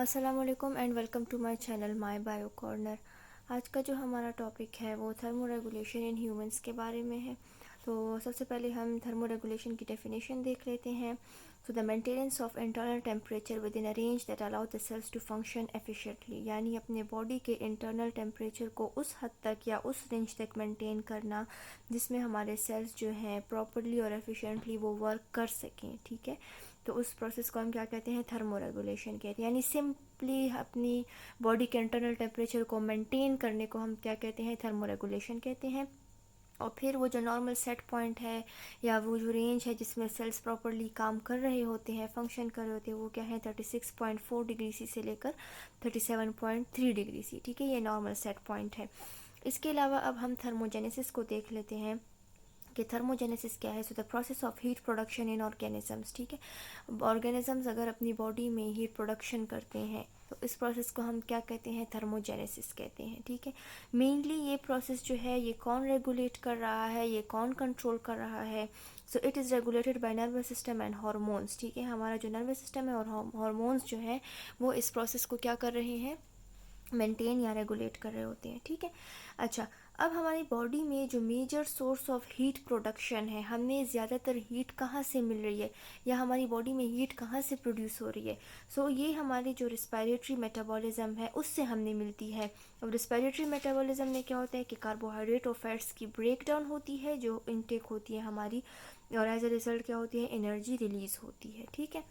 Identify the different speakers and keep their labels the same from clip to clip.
Speaker 1: अस्सलामुअलैकुम and welcome to my channel my bio corner. आज का जो हमारा टॉपिक है वो थर्मो रेगुलेशन इन ह्यूमंस के बारे में है। तो सबसे पहले हम थर्मो रेगुलेशन की डेफिनेशन देख लेते हैं। So the maintenance of internal temperature within a range that allow the cells to function efficiently, यानी अपने बॉडी के इंटरनल टेम्परेचर को उस हद तक या उस रेंज तक मेंटेन करना जिसमें हमारे सेल्स जो हैं प्रॉपरली और एफिशिएंटली वो वर्क कर सकें। ठीक है, तो उस प्रोसेस को हम क्या कहते हैं, थर्मो रेगुलेशन कहते हैं। यानी सिंपली अपनी बॉडी के इंटरनल टेम्परेचर को मेंटेन करने को हम क्या कहते हैं, थर्मो रेगुलेशन कहते हैं। और फिर वो जो नॉर्मल सेट पॉइंट है या वो जो रेंज है जिसमें सेल्स प्रॉपरली काम कर रहे होते हैं, फंक्शन कर रहे होते हैं, वो क्या है 36.4 डिग्री सी से लेकर 37.3 डिग्री सी। ठीक है, ये नॉर्मल सेट पॉइंट है। इसके अलावा अब हम थर्मोजेनेसिस को देख लेते हैं कि थर्मोजेनेसिस क्या है। So the process of heat production in organisms. ठीक है, ऑर्गेनिजम्स अगर अपनी बॉडी में हीट प्रोडक्शन करते हैं तो इस प्रोसेस को हम क्या कहते हैं, थर्मोजेनेसिस कहते हैं। ठीक है, मेनली ये प्रोसेस जो है ये कौन रेगुलेट कर रहा है, ये कौन कंट्रोल कर रहा है। So it is regulated by nervous system and hormones. ठीक है, हमारा जो नर्वस सिस्टम है और हार्मोन्स जो है वो इस प्रोसेस को क्या कर रहे हैं, मेंटेन या रेगुलेट कर रहे होते हैं। ठीक है, अच्छा, अब हमारी बॉडी में जो major source of heat production है, हमें ज़्यादातर हीट कहाँ से मिल रही है या हमारी बॉडी में हीट कहाँ से प्रोड्यूस हो रही है। सो ये हमारी जो रिस्पायरेटरी मेटाबॉलिज्म है उससे हमें मिलती है। अब रिस्पायरेटरी मेटाबॉलिज्म में क्या होता है कि कार्बोहाइड्रेट और फैट्स की ब्रेक डाउन होती है जो इनटेक होती है हमारी, और एज ए रिजल्ट क्या होती है, एनर्जी रिलीज होती है। ठीक है,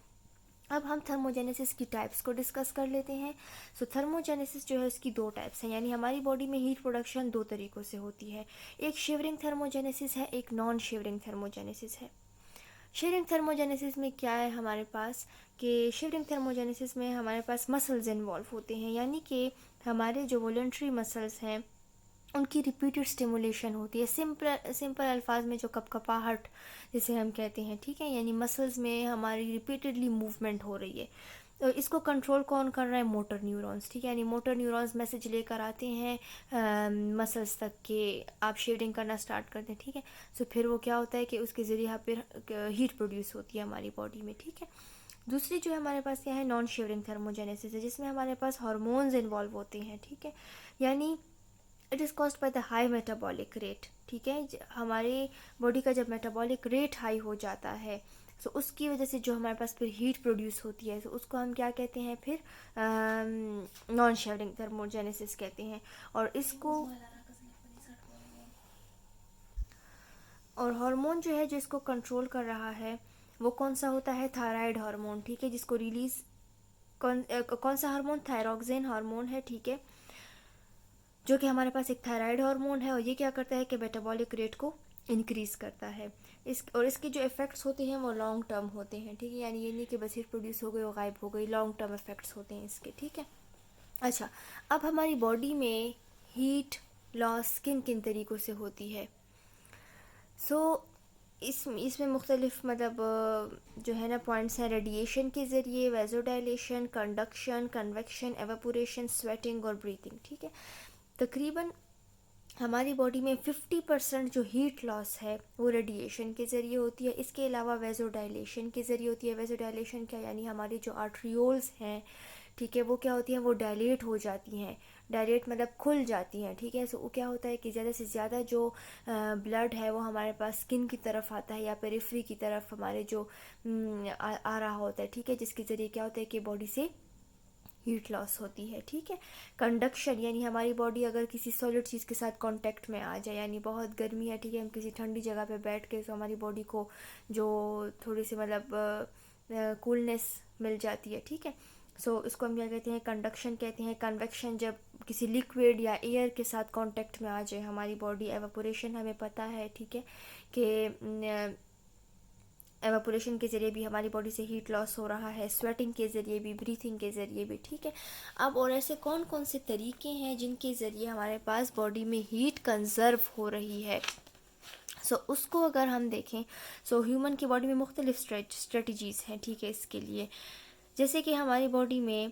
Speaker 1: अब हम थर्मोजेनेसिस की टाइप्स को डिस्कस कर लेते हैं। सो थर्मोजेनेसिस जो है इसकी दो टाइप्स हैं, यानी हमारी बॉडी में हीट प्रोडक्शन दो तरीक़ों से होती है। एक शिवरिंग थर्मोजेनेसिस है, एक नॉन शिवरिंग थर्मोजेनेसिस है। शिवरिंग थर्मोजेनेसिस में क्या है हमारे पास कि शिवरिंग थर्मोजेनेसिस में हमारे पास मसल्स इन्वॉल्व होते हैं, यानी कि हमारे जो वॉलंटरी मसल्स हैं उनकी रिपीटेड स्टिमुलेशन होती है। सिंपल सिंपल अल्फाज में जो कपकपाहट जिसे हम कहते हैं। ठीक है, यानी मसल्स में हमारी रिपीटेडली मूवमेंट हो रही है। तो इसको कंट्रोल कौन कर रहा है, मोटर न्यूरॉन्स। ठीक है, यानी मोटर न्यूरॉन्स मैसेज लेकर आते हैं मसल्स तक कि आप शेडिंग करना स्टार्ट कर दें। ठीक है, सो फिर वो क्या होता है कि उसके ज़रिए यहाँ पर हीट प्रोड्यूस होती है हमारी बॉडी में। ठीक है, दूसरी जो है हमारे पास क्या है, नॉन शिवरिंग थर्मोजेनेसिस है, जिसमें हमारे पास हार्मोन्स इन्वॉल्व होते हैं। ठीक है, यानी it is caused by the high metabolic rate. ठीक है, हमारी बॉडी का जब मेटाबॉलिक रेट हाई हो जाता है तो उसकी वजह से जो हमारे पास फिर हीट प्रोड्यूस होती है तो उसको हम क्या कहते हैं, फिर नॉन शेयरिंग थर्मोजेनेसिस कहते हैं। और इसको और हार्मोन जो है जो इसको कंट्रोल कर रहा है वो कौन सा होता है, थायराइड हार्मोन। ठीक है, जिसको रिलीज कौन सा हार्मोन, थायरोक्सिन हार्मोन है। ठीक है, जो कि हमारे पास एक थायराइड हार्मोन है और ये क्या करता है कि मेटाबॉलिक रेट को इंक्रीज़ करता है। इसके जो इफ़ेक्ट्स होते हैं वो लॉन्ग टर्म होते हैं। ठीक है, यानी ये नहीं कि बस हीट प्रोड्यूस हो गई और गायब हो गई, लॉन्ग टर्म इफ़ेक्ट्स होते हैं इसके। ठीक है, अच्छा, अब हमारी बॉडी में हीट लॉस किन किन तरीक़ों से होती है। इसमें मुख्तलिफ जो है ना पॉइंट्स हैं, रेडिएशन के ज़रिए, वेज़ोडाइलेशन, कंडक्शन, कन्वेक्शन, एवापोरेशन, स्वेटिंग और ब्रीथिंग। ठीक है, तकरीबन हमारी बॉडी में 50% जो हीट लॉस है वो रेडिएशन के ज़रिए होती है। इसके अलावा वेज़ोडाइलेशन के ज़रिए होती है। वेज़ोडाइलेशन क्या, यानी हमारी जो आर्ट्रियोल्स हैं, ठीक है, वो क्या होती हैं, वो डायलेट हो जाती हैं। डायलेट मतलब खुल जाती हैं। ठीक है, सो वो क्या होता है कि ज़्यादा से ज़्यादा जो ब्लड है वो हमारे पास स्किन की तरफ आता है या पेरिफेरी की तरफ हमारे जो आ रहा होता है। ठीक है, जिसके ज़रिए क्या होता है कि बॉडी से हीट लॉस होती है। ठीक है, कंडक्शन यानी हमारी बॉडी अगर किसी सॉलिड चीज़ के साथ कांटेक्ट में आ जाए, यानी बहुत गर्मी है, ठीक है, हम किसी ठंडी जगह पे बैठ के तो हमारी बॉडी को जो थोड़ी सी कूलनेस मिल जाती है। ठीक है, सो इसको हम क्या कहते हैं, कंडक्शन कहते हैं। कन्वेक्शन जब किसी लिक्विड या एयर के साथ कांटेक्ट में आ जाए हमारी बॉडी। एवापोरेशन हमें पता है, ठीक है, कि एवापोरेशन के ज़रिए भी हमारी बॉडी से हीट लॉस हो रहा है, स्वेटिंग के ज़रिए भी, ब्रीथिंग के ज़रिए भी। ठीक है, अब और ऐसे कौन कौन से तरीके हैं जिनके ज़रिए हमारे पास बॉडी में हीट कंज़र्व हो रही है। उसको अगर हम देखें ह्यूमन की बॉडी में मुख्तलिफ स्ट्रेटजीज़ हैं। ठीक है, इसके लिए जैसे कि हमारी बॉडी में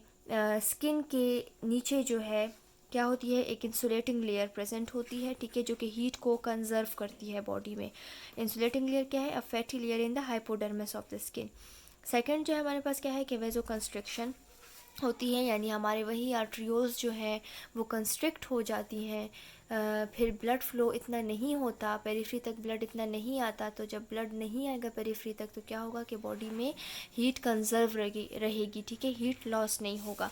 Speaker 1: स्किन के नीचे जो है क्या होती है, एक इंसुलेटिंग लेयर प्रेजेंट होती है। ठीक है, जो कि हीट को कंजर्व करती है बॉडी में। इंसुलेटिंग लेयर क्या है, a fatty layer in the hypodermis of the skin. Second जो है हमारे पास क्या है कि वेजो कंस्ट्रिक्शन, होती हैं, यानी हमारे वही आर्ट्रियोल्स जो हैं वो कंस्ट्रिक्ट हो जाती हैं। फिर ब्लड फ्लो इतना नहीं होता, पेरिफेरी तक ब्लड इतना नहीं आता। तो जब ब्लड नहीं आएगा पेरिफेरी तक तो क्या होगा कि बॉडी में हीट कंजर्व रहेगी, ठीक है, हीट लॉस नहीं होगा।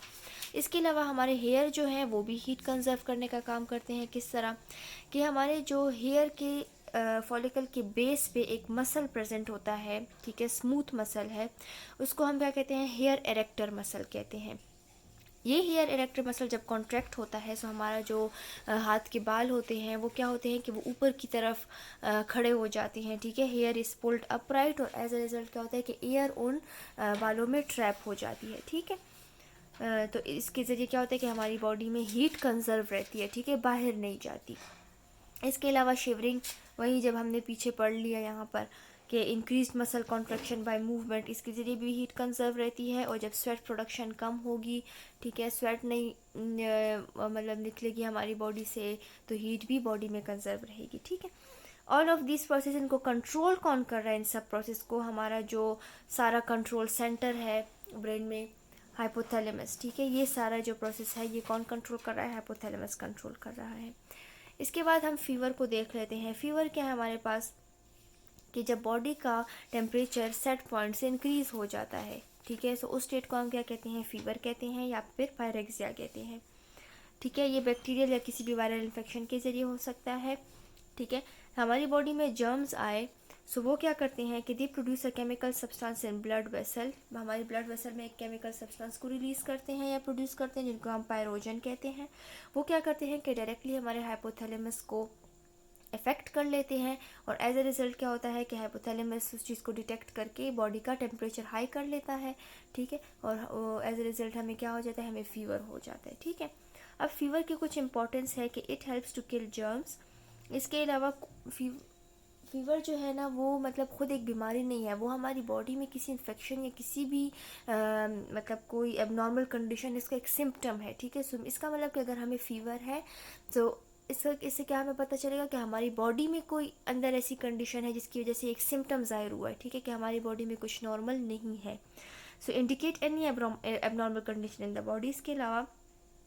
Speaker 1: इसके अलावा हमारे हेयर जो हैं वो भी हीट कंजर्व करने का काम करते हैं। किस तरह कि हमारे जो हेयर के फॉलिकल के बेस पे एक मसल प्रेजेंट होता है, ठीक है, स्मूथ मसल है, उसको हम क्या कहते हैं, हेयर एरेक्टर मसल कहते हैं। ये हेयर एरेक्टर मसल जब कॉन्ट्रैक्ट होता है तो हमारा जो हाथ के बाल होते हैं वो क्या होते हैं कि वो ऊपर की तरफ खड़े हो जाते हैं, ठीक है, हेयर इज पुल्ड अपराइट, और एज अ रिजल्ट क्या होता है कि एयर उन बालों में ट्रैप हो जाती है, ठीक है। तो इसके ज़रिए क्या होता है कि हमारी बॉडी में हीट कंजर्व रहती है, ठीक है, बाहर नहीं जाती। इसके अलावा शिवरिंग, वही जब हमने पीछे पढ़ लिया यहाँ पर कि increase muscle contraction by movement, इसके ज़रिए भी हीट कंजर्व रहती है। और जब स्वेट प्रोडक्शन कम होगी, ठीक है, स्वेट नहीं मतलब निकलेगी हमारी बॉडी से, तो हीट भी बॉडी में कंजर्व रहेगी, ठीक है। ऑल ऑफ दिस प्रोसेस, इनको कंट्रोल कौन कर रहा है इन सब प्रोसेस को, हमारा जो सारा कंट्रोल सेंटर है ब्रेन में, हाइपोथैलेमस, ठीक है, ये सारा जो प्रोसेस है ये कौन कंट्रोल कर रहा है, हाइपोथैलेमस कंट्रोल कर रहा है। इसके बाद हम फीवर को देख लेते हैं। फीवर क्या है हमारे पास कि जब बॉडी का टेम्परेचर सेट पॉइंट से इंक्रीज़ हो जाता है, ठीक है, तो उस स्टेट को हम क्या कहते हैं, फीवर कहते हैं या फिर पायरेक्सिया कहते हैं, ठीक है। ये बैक्टीरियल या किसी भी वायरल इन्फेक्शन के ज़रिए हो सकता है, ठीक है। हमारी बॉडी में जर्म्स आए, सो वो क्या करते हैं कि they produce a chemical substance in blood vessel, हमारे ब्लड वेसल में एक केमिकल सब्सटेंस को रिलीज़ करते हैं या प्रोड्यूस करते हैं, जिनको हम पायरोजन कहते हैं। वो क्या करते हैं कि डायरेक्टली हमारे हाइपोथैलेमस को इफेक्ट कर लेते हैं, और एज अ रिज़ल्ट क्या होता है कि हाइपोथैलेमस उस चीज़ को डिटेक्ट करके बॉडी का टेम्परेचर हाई कर लेता है, ठीक है, और एज अ रिज़ल्ट हमें क्या हो जाता है, हमें फ़ीवर हो जाता है, ठीक है। अब फीवर की कुछ इंपॉर्टेंस है कि it helps to kill germs. इसके अलावा फीवर जो है ना वो मतलब खुद एक बीमारी नहीं है, वो हमारी बॉडी में किसी इन्फेक्शन या किसी भी मतलब कोई एबनॉर्मल कंडीशन, इसका एक सिम्टम है, ठीक है। सो इसका मतलब कि अगर हमें फीवर है तो इससे क्या हमें पता चलेगा कि हमारी बॉडी में कोई अंदर ऐसी कंडीशन है जिसकी वजह से एक सिम्टम ज़ाहिर हुआ है, ठीक है, कि हमारी बॉडी में कुछ नॉर्मल नहीं है। So indicate any abnormal condition in the body. इसके अलावा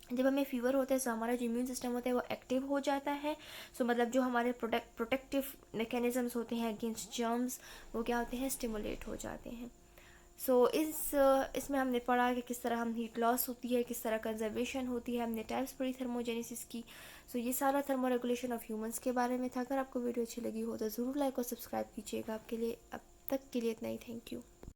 Speaker 1: जब हमें फीवर होता है तो हमारा जो इम्यून सिस्टम होता है वो एक्टिव हो जाता है। सो मतलब जो हमारे प्रोटेक्टिव मैकेनिज्म्स होते हैं अगेंस्ट जर्म्स, वो क्या होते हैं, स्टिमुलेट हो जाते हैं। सो इसमें हमने पढ़ा कि किस तरह हम हीट लॉस होती है, किस तरह कंजर्वेशन होती है, हमने टाइप्स पढ़ी थर्मोजेनेसिस की। सो ये सारा थर्मो रेगुलेशन ऑफ ह्यूमंस के बारे में था। अगर आपको वीडियो अच्छी लगी हो तो ज़रूर लाइक और सब्सक्राइब कीजिएगा। आपके लिए अब तक के लिए इतना ही, थैंक यू।